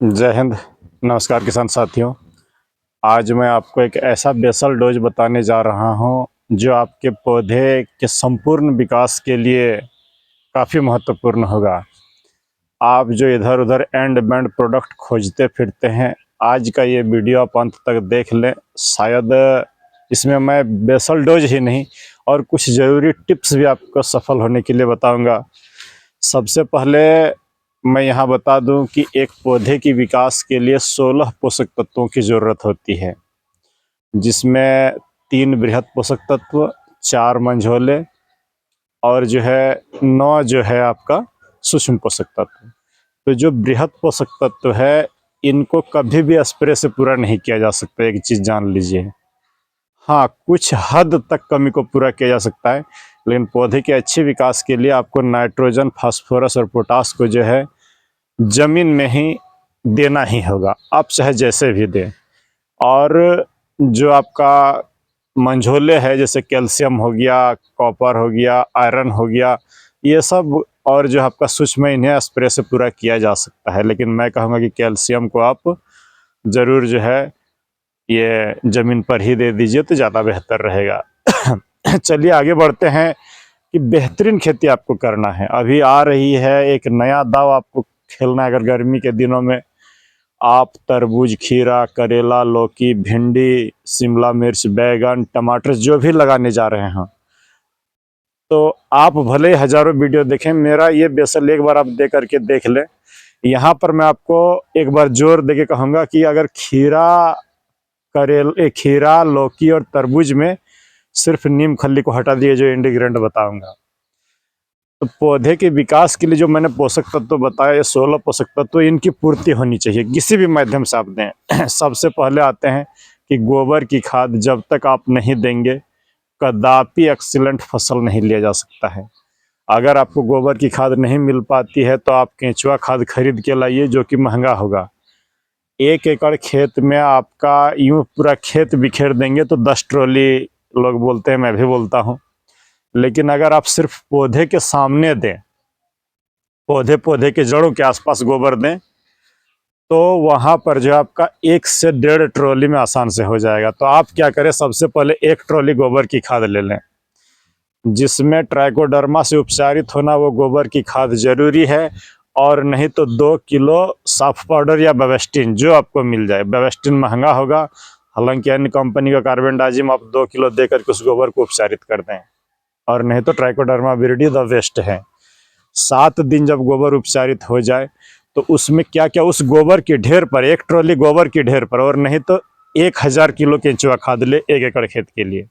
जय हिंद। नमस्कार किसान साथियों। आज मैं आपको एक ऐसा बेसल डोज बताने जा रहा हूं जो आपके पौधे के संपूर्ण विकास के लिए काफ़ी महत्वपूर्ण होगा। आप जो इधर उधर एंड बैंड प्रोडक्ट खोजते फिरते हैं, आज का ये वीडियो आप अंत तक देख लें। शायद इसमें मैं बेसल डोज ही नहीं और कुछ ज़रूरी टिप्स भी आपको सफल होने के लिए बताऊंगा। सबसे पहले मैं यहाँ बता दूं कि एक पौधे की विकास के लिए 16 पोषक तत्वों की ज़रूरत होती है, जिसमें 3 बृहद पोषक तत्व, 4 मंझोले और जो है 9 जो है आपका सूक्ष्म पोषक तत्व। तो जो बृहद पोषक तत्व है, इनको कभी भी स्प्रे से पूरा नहीं किया जा सकता, एक चीज़ जान लीजिए। हाँ, कुछ हद तक कमी को पूरा किया जा सकता है, लेकिन पौधे के अच्छे विकास के लिए आपको नाइट्रोजन, फास्फोरस और पोटास को जो है ज़मीन में ही देना ही होगा, आप चाहे जैसे भी दें। और जो आपका मंझोले है, जैसे कैल्शियम हो गया, कॉपर हो गया, आयरन हो गया, ये सब, और जो आपका सूक्ष्म, इन्हें स्प्रे से पूरा किया जा सकता है, लेकिन मैं कहूँगा कि कैल्शियम को आप ज़रूर जो है ये ज़मीन पर ही दे दीजिए तो ज़्यादा बेहतर रहेगा। चलिए आगे बढ़ते हैं कि बेहतरीन खेती आपको करना है। अभी आ रही है एक नया दाव आपको खेलना है। अगर गर्मी के दिनों में आप तरबूज, खीरा, करेला, लौकी, भिंडी, शिमला मिर्च, बैगन, टमाटर जो भी लगाने जा रहे हैं, तो आप भले ही हज़ारों वीडियो देखें, मेरा ये बेसल एक बार आप दे करके देख लें। यहाँ पर मैं आपको एक बार जोर देके कहूँगा कि अगर खीरा, लौकी और तरबूज में सिर्फ नीम खल्ली को हटा दिए, जो इंटीग्रेंट बताऊंगा, तो पौधे के विकास के लिए जो मैंने पोषक तत्व बताया, ये 16 पोषक तत्व, इनकी पूर्ति होनी चाहिए किसी भी माध्यम से आप दें। सबसे पहले आते हैं कि गोबर की खाद जब तक आप नहीं देंगे, कदापि एक्सीलेंट फसल नहीं लिया जा सकता है। अगर आपको गोबर की खाद नहीं मिल पाती है तो आप केंचुआ खाद खरीद के लाइए, जो कि महंगा होगा। 1 एकड़ खेत में आपका यूं पूरा खेत बिखेर देंगे तो 10 ट्रॉली लोग बोलते हैं, मैं भी बोलता हूँ। लेकिन अगर आप सिर्फ पौधे के सामने दें, पौधे के जड़ों के आसपास गोबर दें, तो वहां पर जो आपका 1 से 1.5 ट्रॉली में आसान से हो जाएगा। तो आप क्या करें, सबसे पहले 1 ट्रॉली गोबर की खाद ले लें, जिसमें ट्राइकोडर्मा से उपचारित होना वो गोबर की खाद जरूरी है। और नहीं तो 2 किलो साफ पाउडर या बेवेस्टिन, जो आपको मिल जाए। बेवेस्टिन महंगा होगा, हालांकि अन्य कंपनी का कार्बेंडाजिम आप 2 किलो देकर के उस गोबर को उपचारित कर दें। और नहीं तो ट्राइकोडर्मा विरिडी द बेस्ट है। 7 दिन जब गोबर उपचारित हो जाए, तो उसमें क्या क्या, उस गोबर के ढेर पर, 1 ट्रॉली गोबर के ढेर पर, और नहीं तो 1000 किलो केंचुआ खाद ले 1 एकड़ खेत के लिए।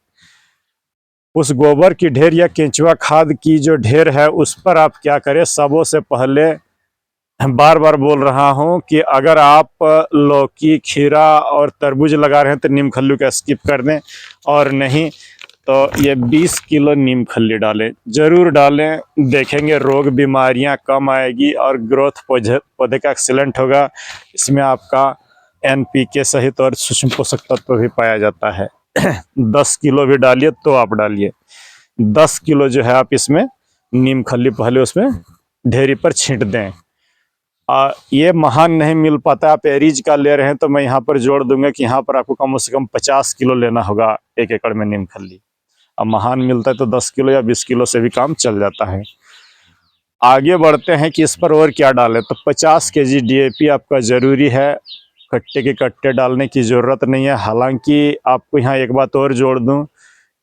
उस गोबर की ढेर या केंचुआ खाद की जो ढेर है, उस पर आप क्या करें, सबों से पहले बार बार बोल रहा हूं कि अगर आप लौकी, खीरा और तरबूज लगा रहे हैं तो नीम खल्ली का स्किप कर दें, और नहीं तो ये 20 किलो नीम खल्ली डालें, जरूर डालें। देखेंगे रोग बीमारियां कम आएगी और ग्रोथ पौधे का एक्सीलेंट होगा। इसमें आपका NPK सहित और सूक्ष्म पोषक तत्व भी पाया जाता है। 10 किलो भी डालिए तो आप डालिए। 10 किलो जो है आप इसमें नीम खल्ली पहले उसमें ढेरी पर छींट दें। ये महान नहीं मिल पाता, आप एरीज का ले रहे हैं तो मैं यहाँ पर जोड़ दूंगा कि यहाँ पर आपको कम से कम 50 किलो लेना होगा 1 एकड़ में नीम खल्ली। अब महान मिलता है तो 10 किलो या 20 किलो से भी काम चल जाता है। आगे बढ़ते हैं कि इस पर और क्या डालें, तो 50 kg DAP आपका ज़रूरी है। कट्टे के कट्टे डालने की ज़रूरत नहीं है। हालांकि आपको यहाँ एक बात और जोड़ दूँ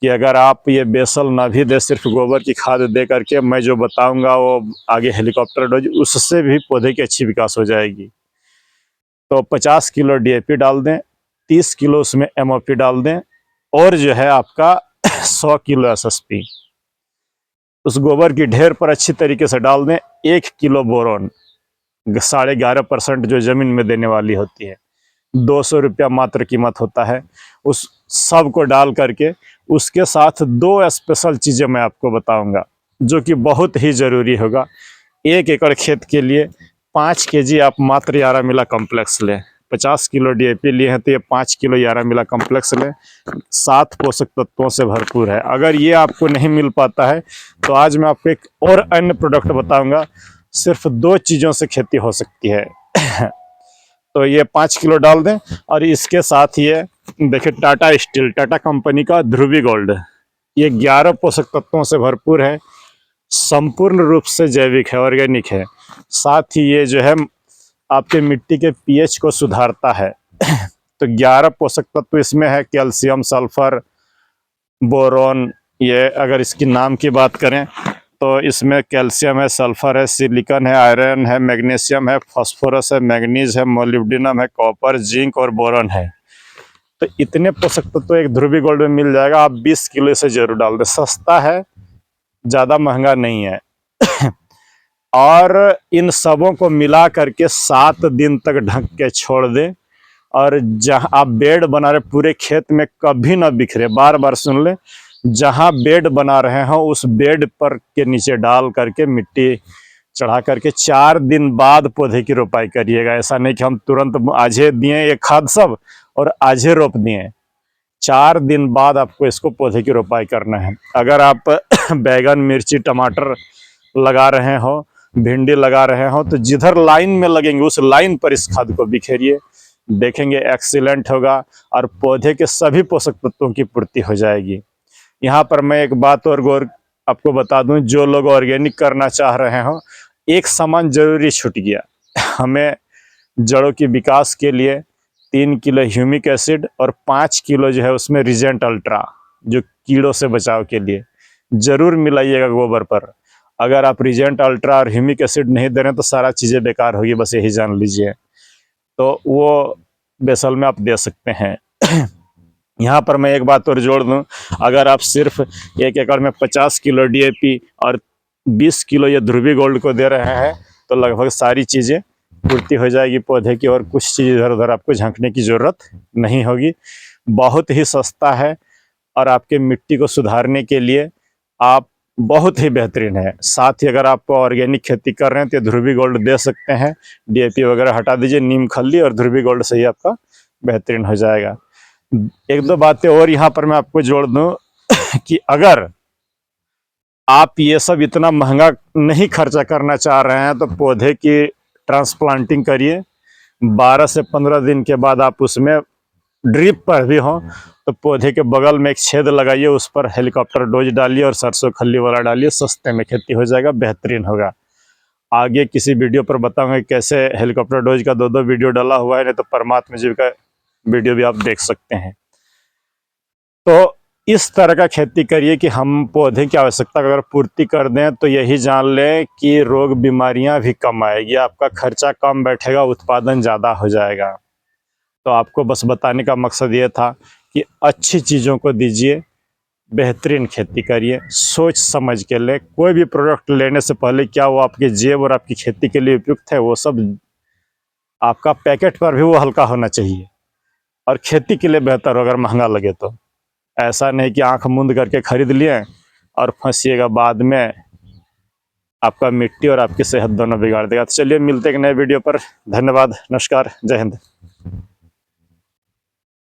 कि अगर आप ये बेसल ना भी दे, सिर्फ गोबर की खाद दे करके, मैं जो बताऊंगा वो आगे हेलीकॉप्टर डोज, उससे भी पौधे की अच्छी विकास हो जाएगी। तो 50 किलो DAP डाल दें, 30 किलो उसमें MOP डाल दें, और जो है आपका 100 किलो SSP उस गोबर की ढेर पर अच्छी तरीके से डाल दें। 1 किलो बोरोन, 11.5% जो जमीन में देने वाली होती है, 200 रुपया मात्र कीमत होता है। उस सब को डाल करके उसके साथ 2 स्पेशल चीज़ें मैं आपको बताऊंगा, जो कि बहुत ही ज़रूरी होगा। 1 एकड़ खेत के लिए 5 kg आप मात्र यारा मिला कॉम्प्लेक्स लें। 50 किलो DAP लिए हैं तो ये 5 किलो यारा मिला कॉम्प्लेक्स लें। 7 पोषक तत्वों से भरपूर है। अगर ये आपको नहीं मिल पाता है तो आज मैं आपको एक और अन्य प्रोडक्ट बताऊंगा। सिर्फ 2 चीज़ों से खेती हो सकती है। तो ये 5 किलो डाल दें। और इसके साथ ये देखिए टाटा स्टील, टाटा कंपनी का ध्रुवी गोल्ड, ये 11 पोषक तत्वों से भरपूर है, संपूर्ण रूप से जैविक है, ऑर्गेनिक है। साथ ही ये जो है आपके मिट्टी के पीएच को सुधारता है। तो 11 पोषक तत्व इसमें है, कैल्शियम, सल्फर, बोरोन। ये अगर इसकी नाम की बात करें तो इसमें कैल्शियम है, सल्फर है, सिलिकॉन है, आयरन है, मैग्नीशियम है, फास्फोरस है, मैग्नीज है, मोलिब्डेनम है, कॉपर, जिंक और बोरॉन है। तो इतने पोषक तत्व तो एक ध्रुवी गोल्ड में मिल जाएगा। आप 20 किलो से जरूर डाल दें, सस्ता है, ज़्यादा महंगा नहीं है। और इन सबों को मिला करके 7 दिन तक ढक के छोड़ दें। और जहाँ आप बेड बना रहे पूरे खेत में कभी ना बिखरे, बार बार सुन लें, जहाँ बेड बना रहे हो उस बेड पर के नीचे डाल करके मिट्टी चढ़ा करके 4 दिन बाद पौधे की रोपाई करिएगा। ऐसा नहीं कि हम तुरंत आजे दिए ये खाद सब और आजे रोप दिए। 4 दिन बाद आपको इसको पौधे की रोपाई करना है। अगर आप बैगन, मिर्ची, टमाटर लगा रहे हो, भिंडी लगा रहे हो, तो जिधर लाइन में लगेंगे उस लाइन पर इस खाद को बिखेरिए, देखेंगे एक्सीलेंट होगा और पौधे के सभी पोषक तत्वों की पूर्ति हो जाएगी। यहाँ पर मैं एक बात और गौर आपको बता दूं, जो लोग ऑर्गेनिक करना चाह रहे हो, एक सामान जरूरी छूट गया। हमें जड़ों की विकास के लिए 3 किलो ह्यूमिक एसिड और 5 किलो जो है उसमें रिजेंट अल्ट्रा, जो कीड़ों से बचाव के लिए, जरूर मिलाइएगा गोबर पर। अगर आप रिजेंट अल्ट्रा और ह्यूमिक एसिड नहीं दे रहे तो सारा चीज़ें बेकार होगी, बस यही जान लीजिए। तो वो बेसल में आप दे सकते हैं। यहाँ पर मैं एक बात और जोड़ दूं, अगर आप सिर्फ 1 एकड़ में 50 किलो डीएपी और 20 किलो ये ध्रुवी गोल्ड को दे रहे हैं तो लगभग सारी चीज़ें पूर्ति हो जाएगी पौधे की, और कुछ चीज़ इधर उधर आपको झांकने की ज़रूरत नहीं होगी। बहुत ही सस्ता है और आपके मिट्टी को सुधारने के लिए आप बहुत ही बेहतरीन है। साथ ही अगर आप ऑर्गेनिक खेती कर रहे हैं तो ध्रुवी गोल्ड दे सकते हैं। डीएपी वगैरह हटा दीजिए, नीम खल्ली और ध्रुवी गोल्ड से ही आपका बेहतरीन हो जाएगा। 1-2 बातें और यहाँ पर मैं आपको जोड़ दूं कि अगर आप ये सब इतना महंगा नहीं खर्चा करना चाह रहे हैं तो पौधे की ट्रांसप्लांटिंग करिए। 12 से 15 दिन के बाद आप उसमें ड्रिप पर भी हो तो पौधे के बगल में एक छेद लगाइए, उस पर हेलीकॉप्टर डोज डालिए और सरसों खल्ली वाला डालिए, सस्ते में खेती हो जाएगा, बेहतरीन होगा। आगे किसी वीडियो पर बताऊंगा कैसे हेलीकॉप्टर डोज का 2-2 वीडियो डाला हुआ है, नहीं तो परमात्मा जी का वीडियो भी आप देख सकते हैं। तो इस तरह का खेती करिए कि हम पौधे की आवश्यकता अगर पूर्ति कर दें तो यही जान लें कि रोग बीमारियां भी कम आएगी, आपका खर्चा कम बैठेगा, उत्पादन ज़्यादा हो जाएगा। तो आपको बस बताने का मकसद ये था कि अच्छी चीज़ों को दीजिए, बेहतरीन खेती करिए, सोच समझ के ले। कोई भी प्रोडक्ट लेने से पहले क्या वो आपकी जेब और आपकी खेती के लिए उपयुक्त है, वो सब आपका पैकेट पर भी वो हल्का होना चाहिए और खेती के लिए बेहतर हो अगर महंगा लगे तो। ऐसा नहीं कि आंख मूंद करके खरीद लिए और फंसिएगा, बाद में आपका मिट्टी और आपकी सेहत दोनों बिगाड़ देगा। तो चलिए मिलते हैं एक नए वीडियो पर। धन्यवाद, नमस्कार, जय हिंद।